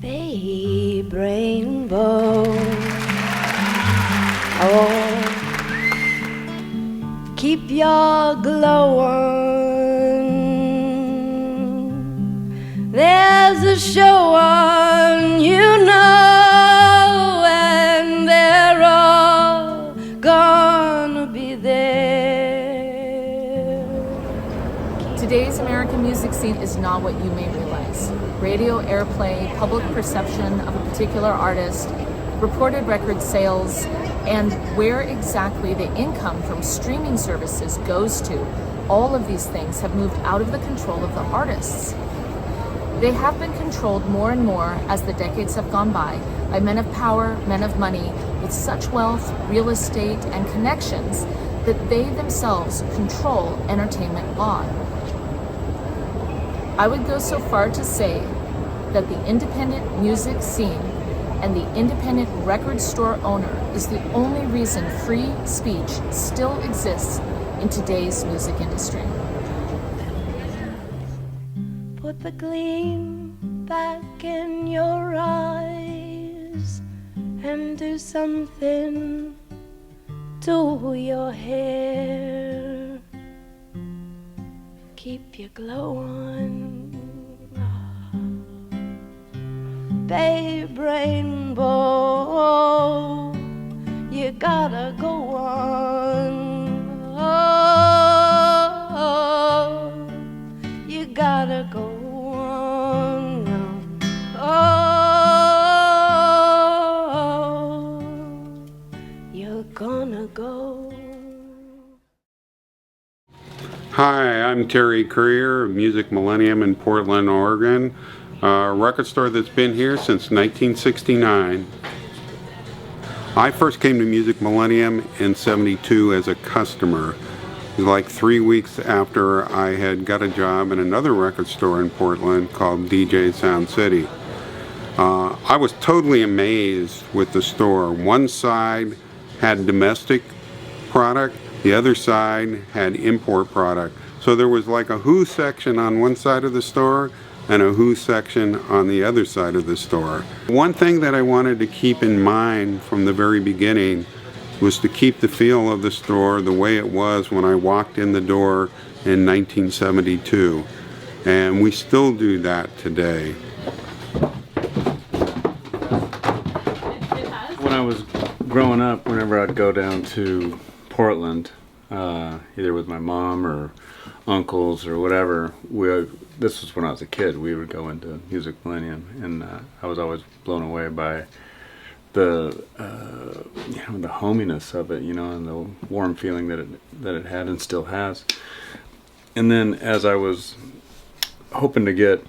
Babe rainbow, oh, keep your glow on. There's a show on, you know, and they're all gonna be there. Today's American music scene is not what you may realize. Radio airplay, public perception of a particular artist, reported record sales, and where exactly the income from streaming services goes to, all of these things have moved out of the control of the artists. They have been controlled more and more as the decades have gone by men of power, men of money, with such wealth, real estate, and connections that they themselves control entertainment law. I would go so far to say that the independent music scene and the independent record store owner is the only reason free speech still exists in today's music industry. Put the gleam back in your eyes and do something to your hair. Keep your glow on. Babe rainbow, you gotta go on. Oh, you gotta go on now. Oh, you're gonna go. Hi, I'm Terry Courier of Music Millennium in Portland, Oregon. A record store that's been here since 1969. I first came to Music Millennium in '72 as a customer. It was like 3 weeks after I had got a job in another record store in Portland called DJ Sound City. I was totally amazed with the store. One side had domestic product, the other side had import product. So there was like a Who section on one side of the store and a Who section on the other side of the store. One thing that I wanted to keep in mind from the very beginning was to keep the feel of the store the way it was when I walked in the door in 1972. And we still do that today. When I was growing up, whenever I'd go down to Portland, either with my mom or uncles or whatever, this was when I was a kid, we would go into Music Millennium, and I was always blown away by the the hominess of it, and the warm feeling that it had and still has. And then as I was hoping to get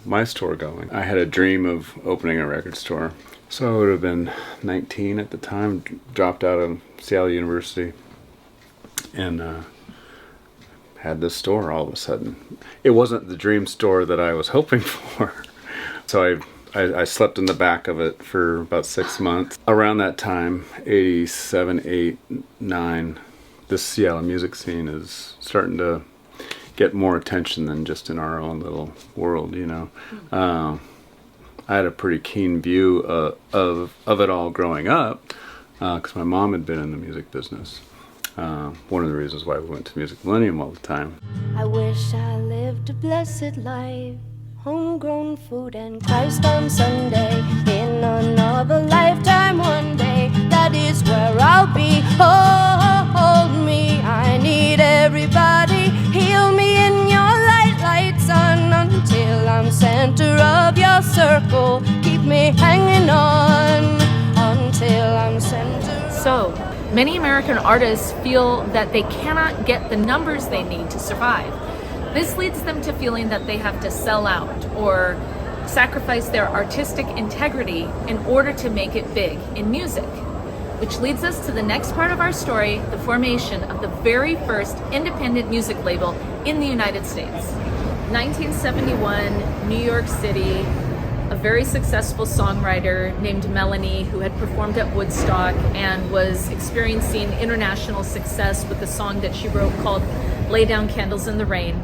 my store going, I had a dream of opening a record store. So I would have been 19 at the time, dropped out of Seattle University, and had this store all of a sudden. It wasn't the dream store that I was hoping for. So I slept in the back of it for about 6 months. Around that time, 87, 8, 9, this Seattle music scene is starting to get more attention than just in our own little world, I had a pretty keen view of it all growing up, because my mom had been in the music business. One of the reasons why we went to Music Millennium all the time. I wish I lived a blessed life, homegrown food and Christ on Sunday. In another lifetime one day, that is where I'll be. Hold me, I need everybody. Heal me in your light, sun, until I'm center of your circle. Keep me hanging on until I'm center. So, many American artists feel that they cannot get the numbers they need to survive. This leads them to feeling that they have to sell out or sacrifice their artistic integrity in order to make it big in music, which leads us to the next part of our story, the formation of the very first independent music label in the United States. 1971, New York City, a very successful songwriter named Melanie, who had performed at Woodstock and was experiencing international success with a song that she wrote called Lay Down Candles in the Rain,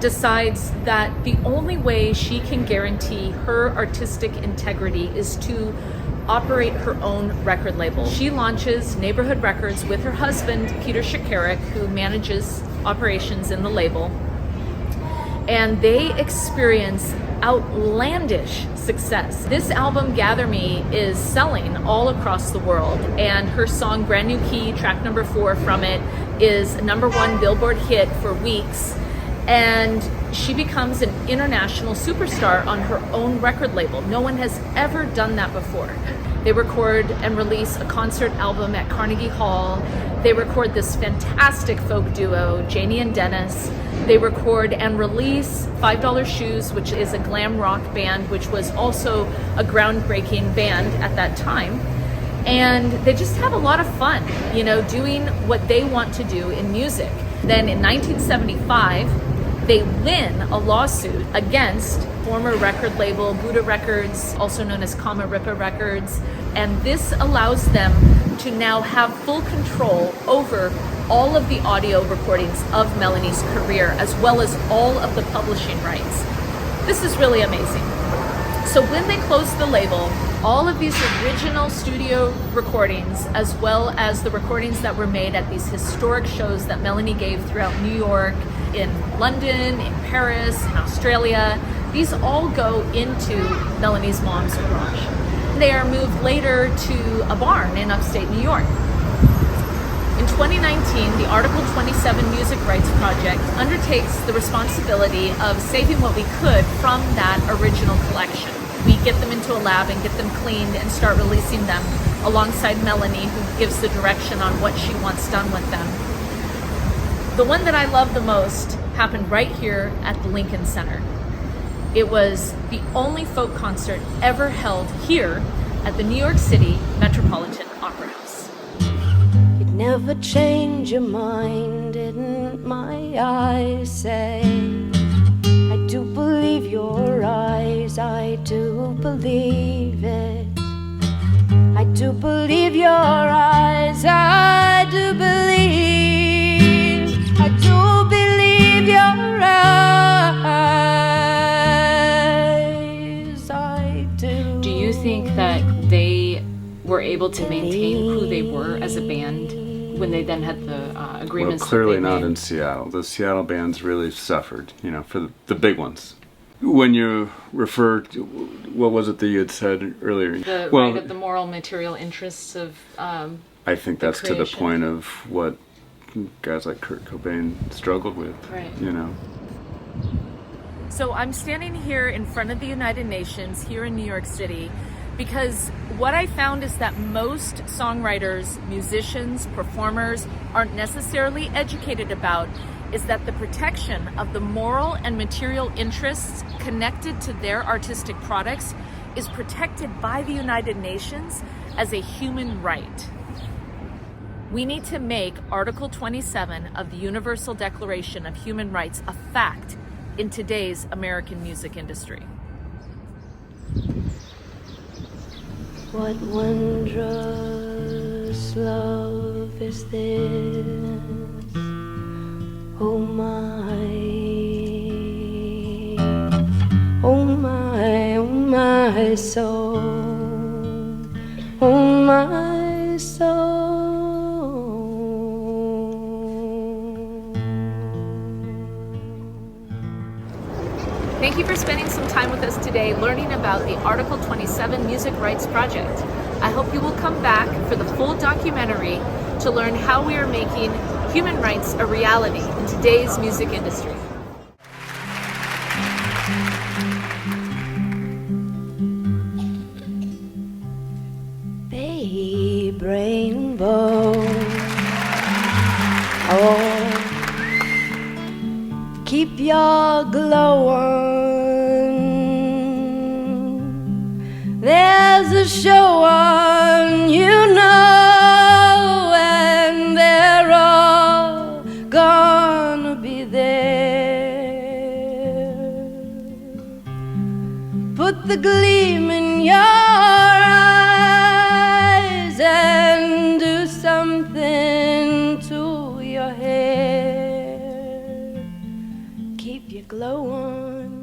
decides that the only way she can guarantee her artistic integrity is to operate her own record label. She launches Neighborhood Records with her husband, Peter Shakarik, who manages operations in the label. And they experience outlandish success. This album, Gather Me, is selling all across the world, and her song Brand New Key, track number 4 from it, is a #1 Billboard hit for weeks, and she becomes an international superstar on her own record label. No one has ever done that before. They record and release a concert album at Carnegie Hall. They record this fantastic folk duo, Janie and Dennis. They record and release $5 Shoes, which is a glam rock band, which was also a groundbreaking band at that time. And they just have a lot of fun, doing what they want to do in music. Then in 1975, they win a lawsuit against former record label Buddha Records, also known as Kama Ripa Records, and this allows them to now have full control over all of the audio recordings of Melanie's career, as well as all of the publishing rights. This is really amazing. So when they closed the label, all of these original studio recordings, as well as the recordings that were made at these historic shows that Melanie gave throughout New York, in London, in Paris, in Australia, these all go into Melanie's mom's garage. They are moved later to a barn in upstate New York. In 2019, the Article 27 Music Rights Project undertakes the responsibility of saving what we could from that original collection. We get them into a lab and get them cleaned and start releasing them alongside Melanie, who gives the direction on what she wants done with them. The one that I love the most happened right here at the Lincoln Center. It was the only folk concert ever held here at the New York City Metropolitan Opera House. You'd never change your mind, didn't my eyes say? I do believe your eyes, I do believe it. I do believe your eyes, I do believe. I do believe your eyes, I do. Do you think that they were able to maintain who they were as a band when they then had the agreements? Well, clearly that they not made? in Seattle. The Seattle bands really suffered, for the big ones. When you refer to, what was it that you had said earlier? The right of the moral material interests of I think that's to the creation. point of what guys like Kurt Cobain struggled with, Right. So I'm standing here in front of the United Nations here in New York City because what I found is that most songwriters, musicians, performers aren't necessarily educated about is that the protection of the moral and material interests connected to their artistic products is protected by the United Nations as a human right. We need to make Article 27 of the Universal Declaration of Human Rights a fact in today's American music industry. What wondrous love is this? Oh my, oh my, oh my soul, oh my soul. Thank you for spending some time with us today learning about the Article 27 Music Rights Project. I hope you will come back for the full documentary to learn how we are making human rights a reality in today's music industry. Babe, rainbow, oh, keep your glow on. There's a show on, you know. gonna be there. Put the gleam in your eyes and do something to your hair. Keep your glow on.